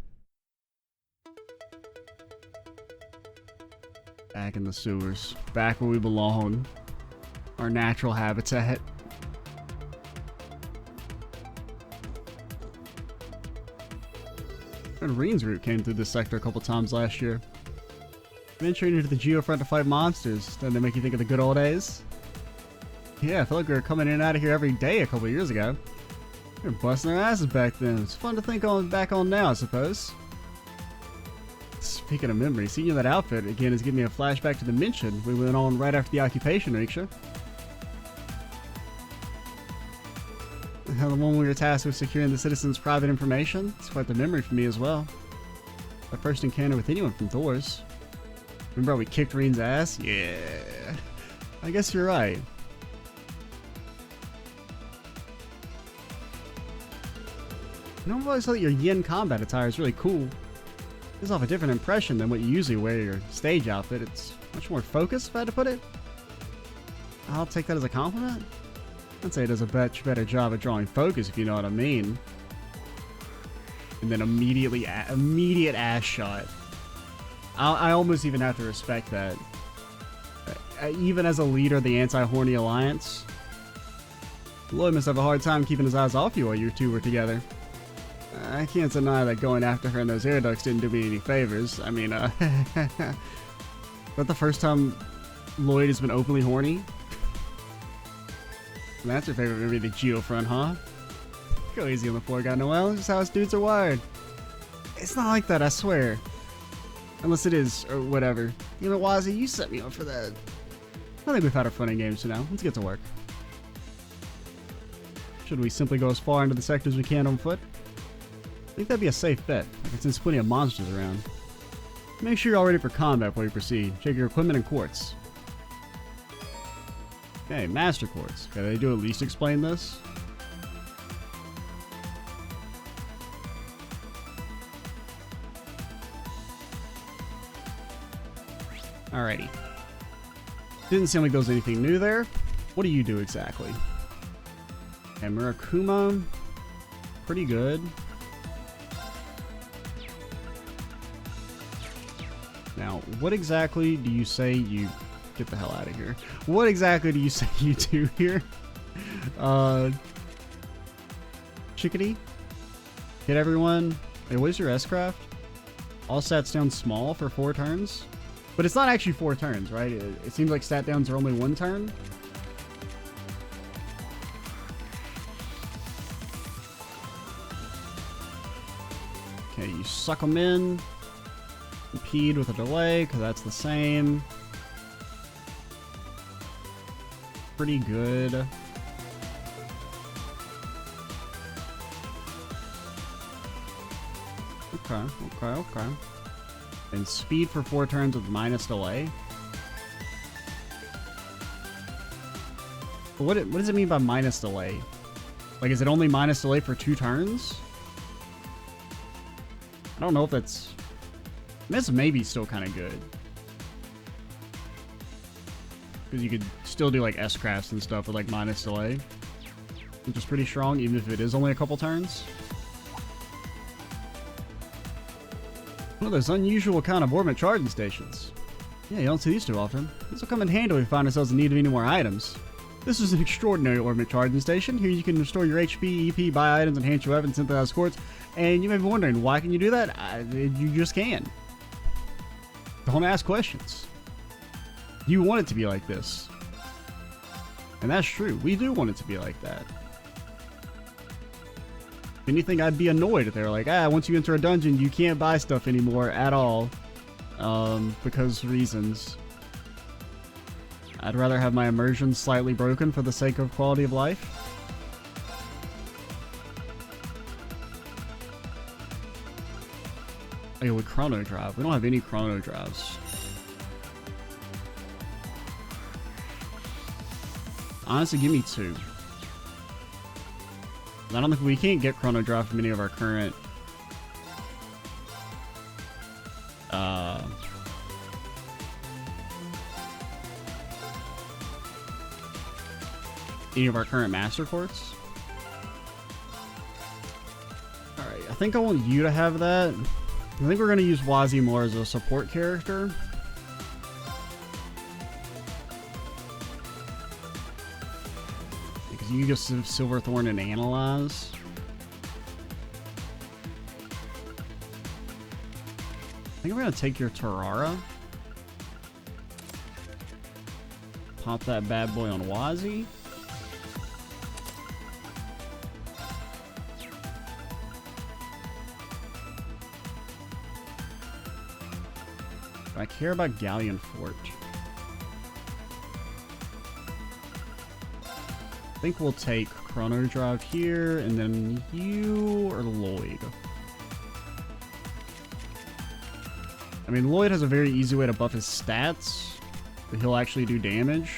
Back in the sewers. Back where we belong. Our natural habitat. And Reen's route came through this sector a couple times last year. Venturing into the Geofront to fight monsters. Doesn't that make you think of the good old days? Yeah, I felt like we were coming in and out of here every day a couple years ago. We were busting our asses back then. It's fun to think back on now, I suppose. Speaking of memory, seeing you in that outfit again is giving me a flashback to the mission we went on right after the occupation, Meeksha. The one we were tasked with securing the citizens' private information. It's quite the memory for me as well. My first encounter with anyone from Thor's. Remember how we kicked Reen's ass? Yeah. I guess you're right. You know, I've always thought that your yin combat attire is really cool. Gives off a different impression than what you usually wear your stage outfit. It's much more focused, if I had to put it. I'll take that as a compliment. I'd say it does a much better job at drawing focus, if you know what I mean. And then immediate ass shot. I almost even have to respect that. Even as a leader of the Anti-Horny Alliance, Lloyd must have a hard time keeping his eyes off you while you two were together. I can't deny that going after her in those air ducts didn't do me any favors. I mean, but the first time Lloyd has been openly horny? That's your favorite movie, the Geofront, huh? Go easy on the poor guy, Noelle. It's just how us dudes are wired. It's not like that, I swear. Unless it is, or whatever. You know, Wazzy, you set me up for that. I think we've had our fun and games for now. Let's get to work. Should we simply go as far into the sector as we can on foot? I think that'd be a safe bet, since there's plenty of monsters around. Make sure you're all ready for combat before you proceed. Check your equipment and quartz. Okay, master quartz. Okay, they do at least explain this. Alrighty. Didn't seem like there was anything new there. What do you do exactly? Okay, Murakuma. Pretty good. Now, what exactly do you say you... Get the hell out of here. What exactly do you say you do here? Chickadee? Hit everyone. Hey, what is your S-craft? All stats down small for 4 turns? But it's not actually 4 turns, right? It seems like stat downs are only 1 turn. Okay, you suck them in. Impede with a delay, because that's the same. Pretty good. Okay. And speed for 4 turns with minus delay. But what does it mean by minus delay? Like, is it only minus delay for 2 turns? I don't know if that's... This may be still kind of good. Because you could still do like S-crafts and stuff with like minus delay. Which is pretty strong, even if it is only a couple turns. One of those unusual kind of orbit charging stations. Yeah, you don't see these too often. This will come in handy if we find ourselves in need of any more items. This is an extraordinary orbit charging station. Here you can restore your HP, EP, buy items, enhance your weapons, synthesize quartz. And you may be wondering, why can you do that? You just can. Don't ask questions. You want it to be like this. And that's true. We do want it to be like that. If anything, I'd be annoyed if they were like, once you enter a dungeon, you can't buy stuff anymore at all. Because reasons. I'd rather have my immersion slightly broken for the sake of quality of life. Oh, with chrono drive. We don't have any chrono drives. Honestly, give me 2. I don't think we can't get chrono drive from any of our current any of our current Master Quartz. Alright, I think I want you to have that. I think we're going to use Wazi more as a support character. Because you just have Silverthorn and Analyze. I think I'm going to take your Terrara. Pop that bad boy on Wazi. I care about Galleon Fort. I think we'll take Chrono Drive here, and then you or Lloyd. I mean, Lloyd has a very easy way to buff his stats, but he'll actually do damage.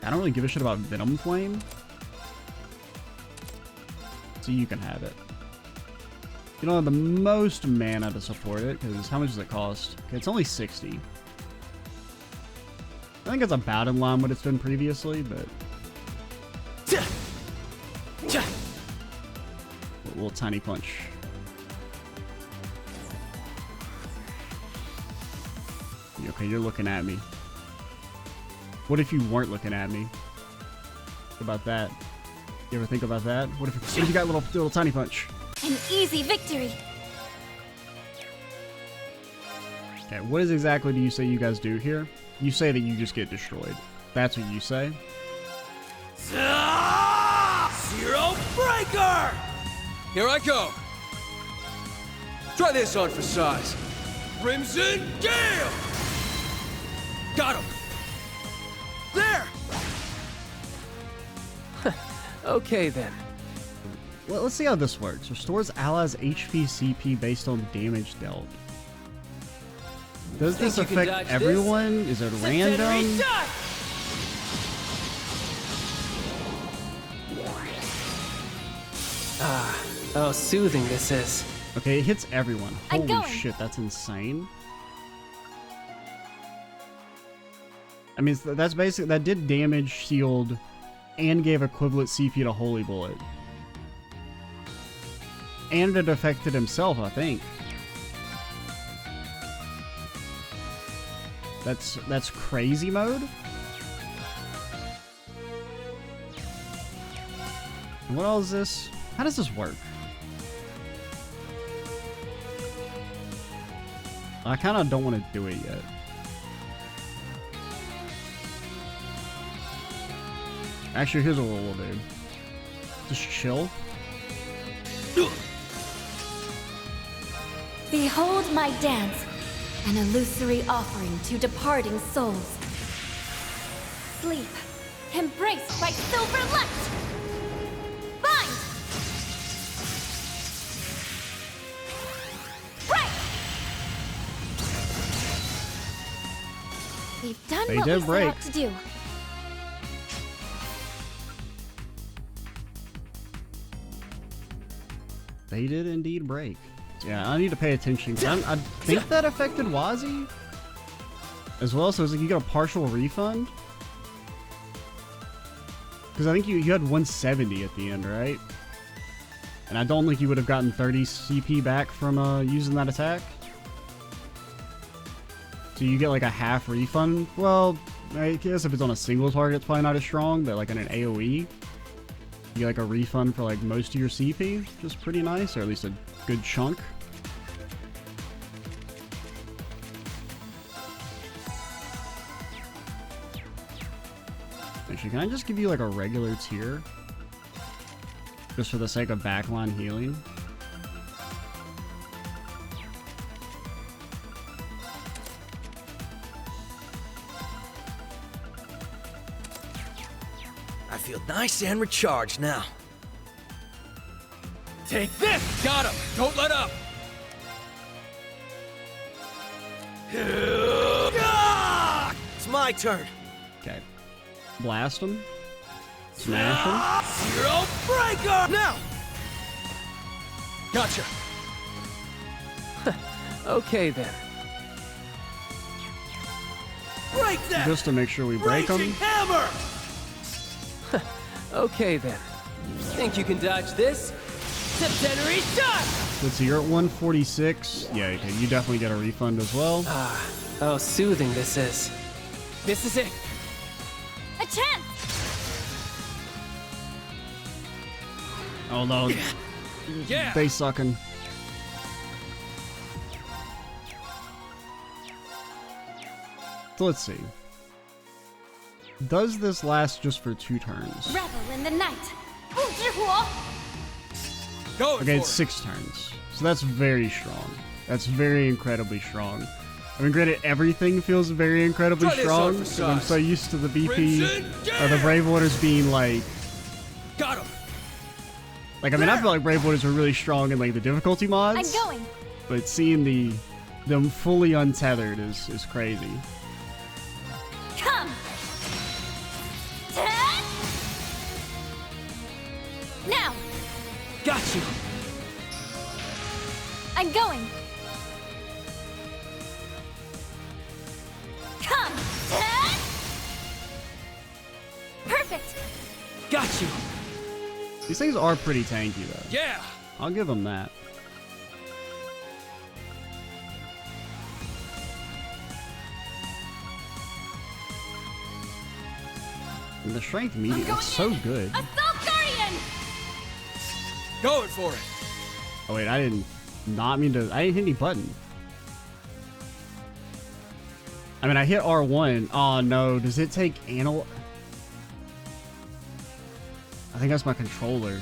I don't really give a shit about Venom Flame. So you can have it. You don't have the most mana to support it, because how much does it cost? Okay, it's only 60. I think it's about in line with what it's been previously, but... A little tiny punch. Okay, you're looking at me. What if you weren't looking at me? What about that? You ever think about that? What if you got little tiny punch? An easy victory. Okay, what exactly do you say you guys do here? You say that you just get destroyed. That's what you say? Zero Breaker! Here I go. Try this on for size. Crimson Gale! Got him! There! Okay then. Well, let's see how this works. Restores allies HP CP based on damage dealt. Does this affect everyone? Is it random? Oh, soothing this is. Okay, it hits everyone. Holy shit, that's insane. I mean, that's basically, that did damage, shield, and gave equivalent CP to Holy Bullet. And it affected himself, I think. That's crazy mode? And what else is this? How does this work? I kind of don't want to do it yet. Actually, here's what we'll do. Just chill. Behold my dance, an illusory offering to departing souls. Sleep, embraced by silver light. Bind! Break! We've done They what did we break. set out to do. They did indeed break. Yeah, I need to pay attention. I think that affected Wazi as well, so it's like you got a partial refund. Because I think you had 170 at the end, right? And I don't think you would have gotten 30 CP back from using that attack. So you get like a half refund. Well, I guess if it's on a single target, it's probably not as strong, but like in an AoE, you get like a refund for like most of your CP, which is pretty nice, or at least a good chunk. Actually, can I just give you like a regular tier? Just for the sake of backline healing? I feel nice and recharged now. Take this! Got him! Don't let up! It's my turn. Okay. Blast him. Smash him. Zero Breaker! Now! Gotcha! Okay then. Break that! Just to make sure we break Raging him. Hammer! Okay then. Think you can dodge this? Septenary shot! Let's see, you're at 146. Yeah, okay, you definitely get a refund as well. Oh, soothing this is. This is it. A chance! Oh no. Yeah. They sucking. So let's see. Does this last just for 2 turns? Revel in the night. Okay, it's 6 turns. So that's very strong. That's very incredibly strong. I mean, granted, everything feels very incredibly Try this strong. on for 'Cause I'm size. so used to the BP Crimson or the Brave Waters being like, Got him. I mean, I feel like Brave Waters are really strong in like the difficulty mods. I'm going. But seeing them fully untethered is crazy. Come. Ten. Now. Got you. I'm going. Come. Ten. Perfect. Got you. These things are pretty tanky though. Yeah. I'll give them that. And the strength medium is so good. Assault Guardian. Going for it. Oh wait, I didn't hit any button. I mean, I hit R1. Oh no, does it take analog? I think that's my controller.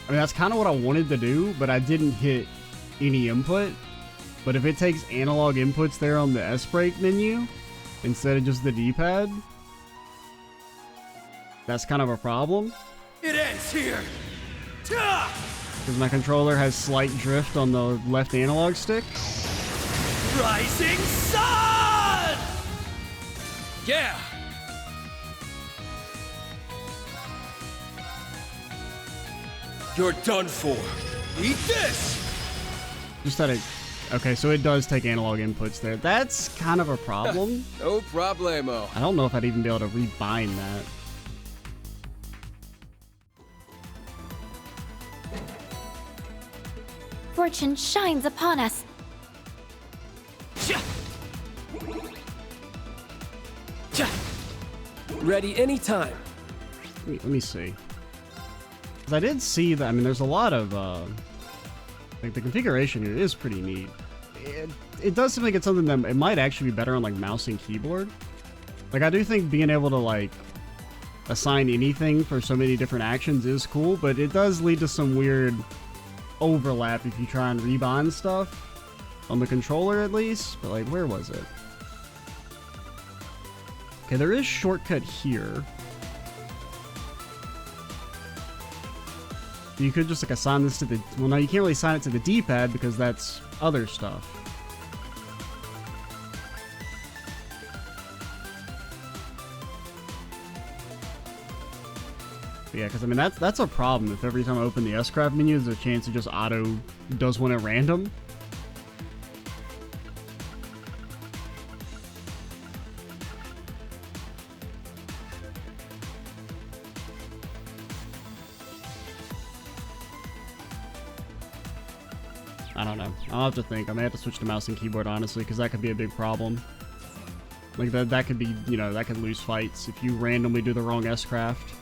I mean, that's kind of what I wanted to do, but I didn't hit any input. But if it takes analog inputs there on the S-brake menu, instead of just the D-pad, that's kind of a problem. It ends here. Because my controller has slight drift on the left analog stick. Rising sun. Yeah. You're done for. Eat this. Just had a... Okay, so it does take analog inputs there. That's kind of a problem. No problemo. I don't know if I'd even be able to rebind that. Fortune shines upon us. Ready anytime. Let me see. 'Cause I did see that, I mean, there's a lot of, like, the configuration here is pretty neat. It does seem like it's something that it might actually be better on, like, mouse and keyboard. Like, I do think being able to, like, assign anything for so many different actions is cool, but it does lead to some weird overlap if you try and rebind stuff. On the controller, at least. But, like, where was it? Okay, there is shortcut here. You could just like assign this to the... Well, no, you can't really assign it to the D-pad because that's other stuff. But yeah, because I mean, that's a problem. If every time I open the S-Craft menu, there's a chance it just auto does one at random. I don't know. I'll have to think. I may have to switch to mouse and keyboard, honestly, because that could be a big problem. Like, that could be, you know, that could lose fights if you randomly do the wrong S-Craft.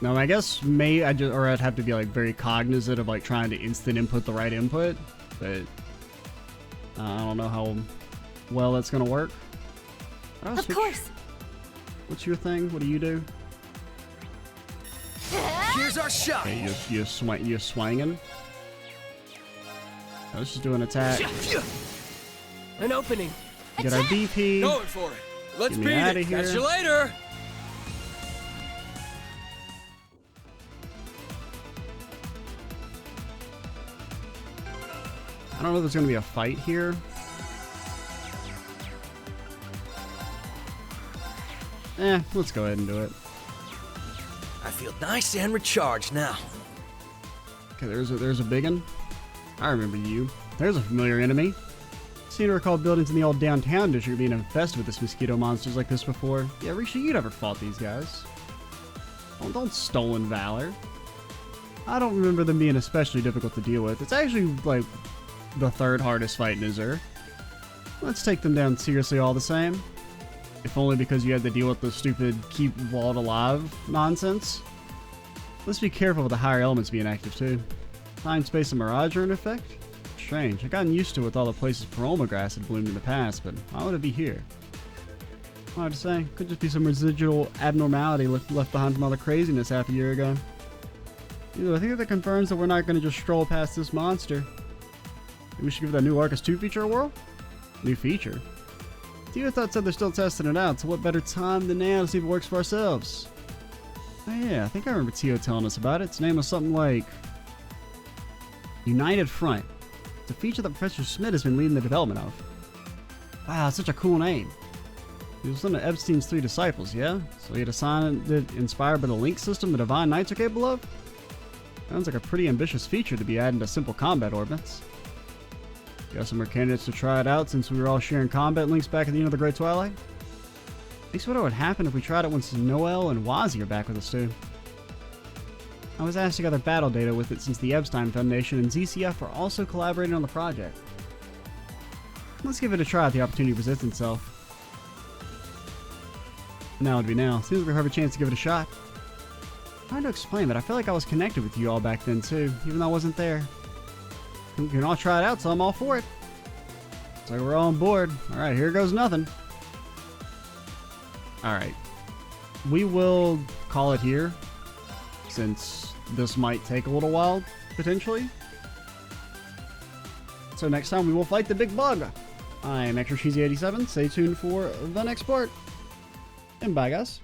Now, I guess I'd have to be, like, very cognizant of, like, trying to instant input the right input, but... I don't know how well that's gonna work. Of course. What's your thing? What do you do? Here's our shot. Okay, you're swinging. Let's just do an attack. An opening. Get our BP. Going for it. Let's Get me beat outta it. here. Catch you later. I don't know if there's gonna be a fight here. Let's go ahead and do it. I feel nice and recharged now. Okay, there's a big one. I remember you. There's a familiar enemy. Seem to recall buildings in the old downtown district being infested with this mosquito monsters like this before. Yeah, Risha, you never fought these guys. Don't stolen valor. I don't remember them being especially difficult to deal with. It's actually, like, the third hardest fight in Azure. Let's take them down seriously all the same. If only because you had to deal with the stupid keep Walt alive nonsense. Let's be careful with the higher elements being active too. Time, space, and mirage are in effect? Strange. I've gotten used to it with all the places Paroma grass had bloomed in the past, but why would it be here? Hard to say. Could just be some residual abnormality left behind from all the craziness half a year ago. Either I think that confirms that we're not going to just stroll past this monster. Maybe we should give that new Arcus 2 feature a whirl? New feature? Tia thought said they're still testing it out, so what better time than now to see if it works for ourselves? Oh yeah, I think I remember Tio telling us about it. Its name was something like United Front. It's a feature that Professor Schmidt has been leading the development of. Wow, it's such a cool name. He was one of Epstein's 3 disciples, yeah? So he had assigned it inspired by the link system the Divine Knights are capable of? Sounds like a pretty ambitious feature to be adding to simple combat orbits. Got some more candidates to try it out since we were all sharing combat links back at the end of the Great Twilight? Makes me wonder what would happen if we tried it once Noel and Wazi are back with us too. I was asked to gather battle data with it since the Epstein Foundation and ZCF are also collaborating on the project. Let's give it a try if the opportunity presents itself. Now would be now. Seems like we have a chance to give it a shot. Hard to explain, but I feel like I was connected with you all back then too, even though I wasn't there. You can all try it out, so I'm all for it. So we're all on board. Alright, here goes nothing. Alright. We will call it here, since this might take a little while, potentially. So next time we will fight the big bug. I am Extra Cheesy 87. Stay tuned for the next part. And bye, guys.